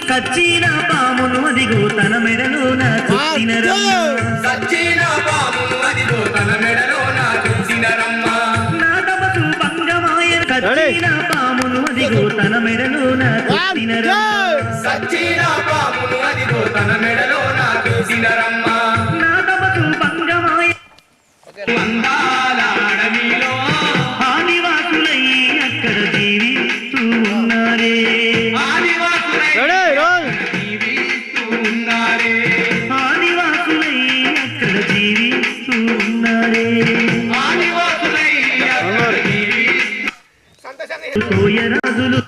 కచ్చిన పామును అదిగో తన మెడలో నా చూసిన నా తపసు భంగమాయ కచ్చిన పామును అదిగో తన మెడలో నా చూసిన నా తపసు భంగమాయ ఆదివాసులై అక్కడ జీవిస్తూ ఉన్నారే కోయరాజులు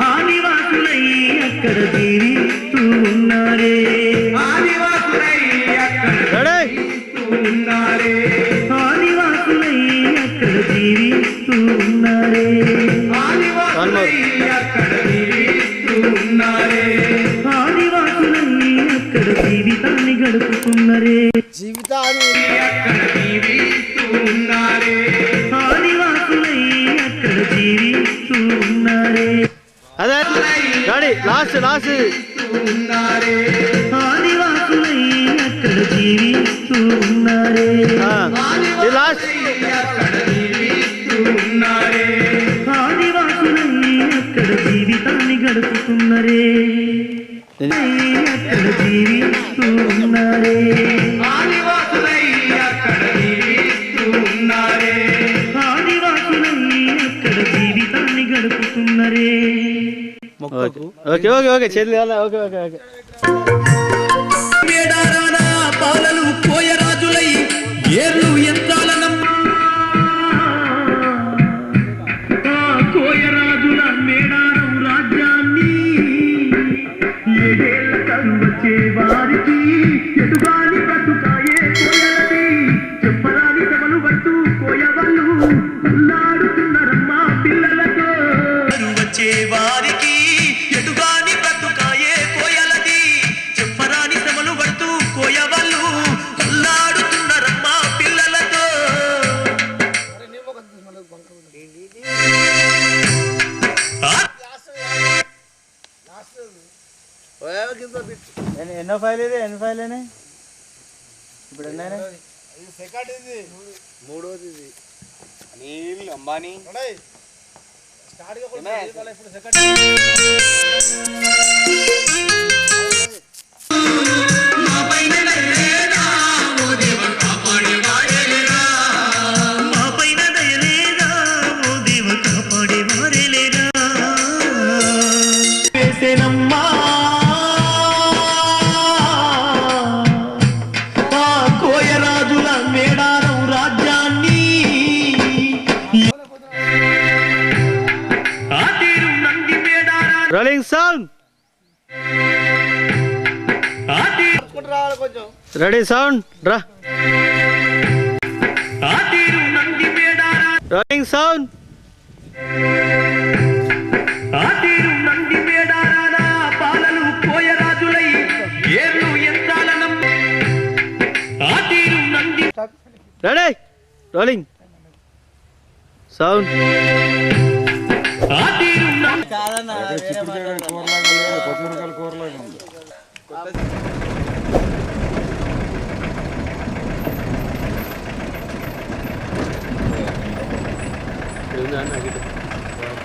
ఆదివాసులై అక్కడ జీవిస్తూ ఉన్నారే ఆదివాసులై అక్కడ జీవిస్తూ ఉన్నారే ఆదివాసులై అక్కడ జీవిస్తూ ఉన్నారే ఆదివాసులై అక్కడ జీవిస్తూ ఉన్నారే ఆదివాసులై అక్కడ జీవితాన్ని గడుపుతున్నారే జీవితాన్ని అక్కడ జీవిస్తూ ఉన్నారే అదే గాడి లాస్ట్ ఆదివాసులై అక్కడ జీవిస్తూ ఉన్నారే లాస్ట్ ఆదివాసులై అక్కడ జీవితాన్ని గడుపుతున్నారే అక్కడ జీవిస్తూ ఉన్నారే ఆదివాసులై అక్కడ జీవిస్తూ ఉన్నారే ఆదివాసులై అక్కడ జీవితాన్ని గడుపుతున్నారే ఓకే ఓకే ఓకే చెల్లి ఓకే ఓకే ఓకే మేడారానా పాలలు కోయరాజులై ఏర్లు యంత్రాలనమ్మా కోయరాజుల మేడారం రాజ్యాన్ని ఏడేళ్ల వచ్చే వారికి ఎటుగాని బతుకాయే కోయలది చెప్పరాని సభలు పట్టు కోయవాళ్ళు ఉల్లాడుతున్నారమ్మా పిల్లలతో వచ్చే వారికి ఎటుగాని బ్రతుకాయే కోయలది చెప్పరాని శ్రమలు పడుతూ కోయవాళ్ళు ఉల్లాడుతున్నారమ్మా పిల్లలతో ఎన్నో ఫైల్ ఇది ఎన్ని ఫైల్ అయినాయి ఇప్పుడు ఎన్నైనా సెకండ్ ఇది మూడోది ఇది అనిల్ అంబానీ కోయరాజుల మేడారం రాజ్యాన్ని రోలింగ్ సౌండ్ ఆ తీరు రావాలి కొంచెం. రెడీ సౌండ్ రా ఆ తీరు నంది మేడారా రోలింగ్ సౌండ్ ఆ తీరు నంది మేడారానా పాలలు కోయరాజులై ఏర్లు యంత్రాలనం ఆ తీరు నంది రెడీ రోలింగ్ సౌండ్ ఆ తీరు నంది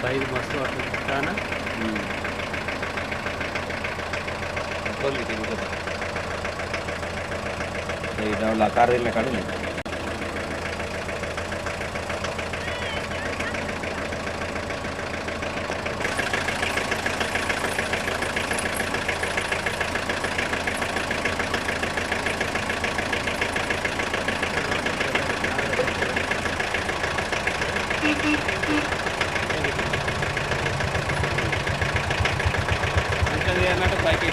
పైకి మస్తు రానా కార్యాలయ కాదు అన్నట్టు పైకి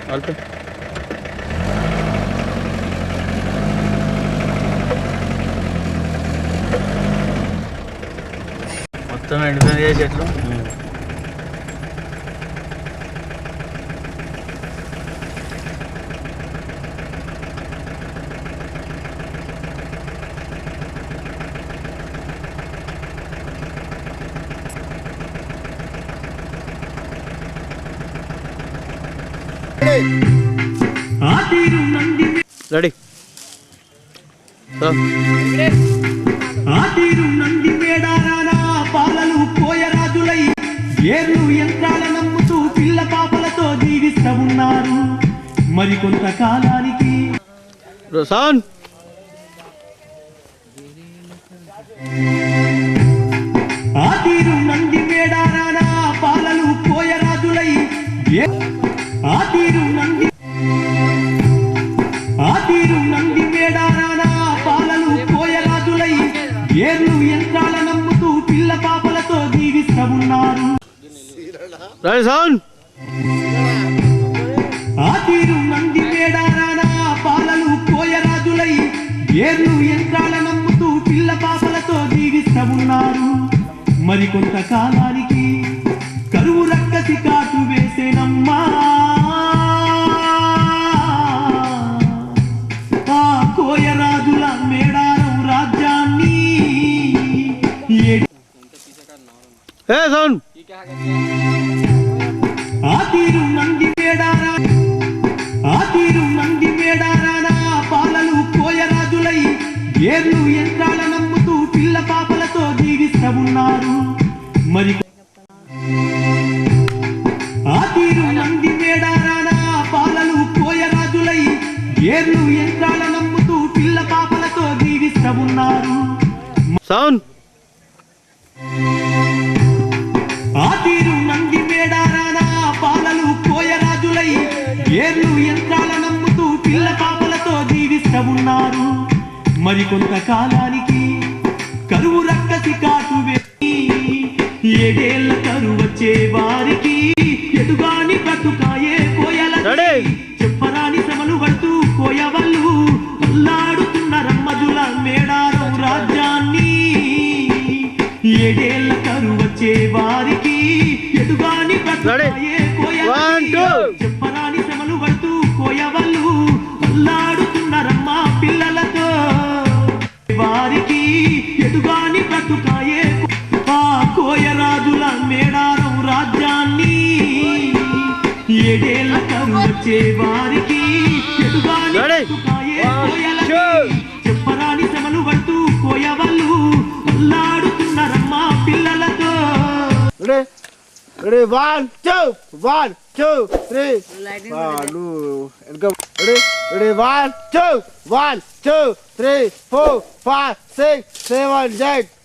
అల్పే మొత్తం ఎండిపోయిన చెట్లు ఆ తీరు నంది రెడీ ఆ తీరు నంది మేడారానా పాలలు కోయరాజులై ఏర్లు యంత్రాల నమ్ముతూ పిల్ల పాపలతో జీవిస్తూ ఉన్నారు మరి కొంతకాలానికి సౌండ్ ఆ తీరు నంది మేడారానా పాలలు కోయరాజులై ఆ తీరు నంది మేడారానా పాలలు కోయరాజులై ఏర్లు యంత్రాల నమ్ముతూ పిల్ల పాపలతో జీవిస్తూ ఉన్నారు రెడీ సౌండ్ ఆ తీరు నంది మేడారానా పాలలు కోయరాజులై ఏర్లు యంత్రాల నమ్ముతూ పిల్ల పాపలతో జీవిస్తూ ఉన్నారు మరి కొంతకాలానికి కరువు రక్కసి కాటు వేసేనమ్మా ఆ కోయరాజుల మేడారం రాజ్యాన్ని ఏ సౌండ్ ఆ తీరు నంది మేడారానా పాలలు కోయరాజులై ఏర్లు యంత్రాల నమ్ముతూ పిల్ల పాపలతో జీవిస్తూ ఉన్నారు ఏర్లు యంత్రాల నమ్ముతూ పిల్ల పాపలతో జీవిస్తూ ఉన్నారు. సౌండ్ ఆ తీరు నంది మేడారాన పాలలు కోయరాజులై ఏర్లు యంత్రాల నమ్ముతూ పిల్ల పాపలతో జీవిస్తూ ఉన్నారు. మరికొంత కాలానికి కరువు రక్కసి కాటు వేసి 7 ఏళ్ల కరువు వచ్చే వారికి ఎదుగాని బ్రతుకాయే కోయలకి చెప్పరాని శ్రమలు పడుతూ కోయవళ్ళు అల్లాడుతున్న రమ్మజుల మేడారం రాజ్యాన్ని. 7 ఏళ్ల కరువు వచ్చే వారికి ఎదుగాని బ్రతుకాయే కోయలకి చెప్పరాని శ్రమలు పడుతూ కోయవళ్ళు అల్లాడుతున్న రమ్మ పిల్లలతో వారికి ఎదుగాని బ్రతుకాయే ఆ కోయరాజుల మేడారం రాజ్యాన్ని. 7 ఏళ్ల కరువు వచ్చే వారికి ఎదుగాని బ్రతుకాయే కోయలకి చెప్పరాని శ్రమలు పడుతూ కోయవళ్ళు అల్లాడుతున్న రమ్మ పిల్లలతో. Ready 1 2 1 2 3 ready 1 2 1 2 3 4 5 6 7 8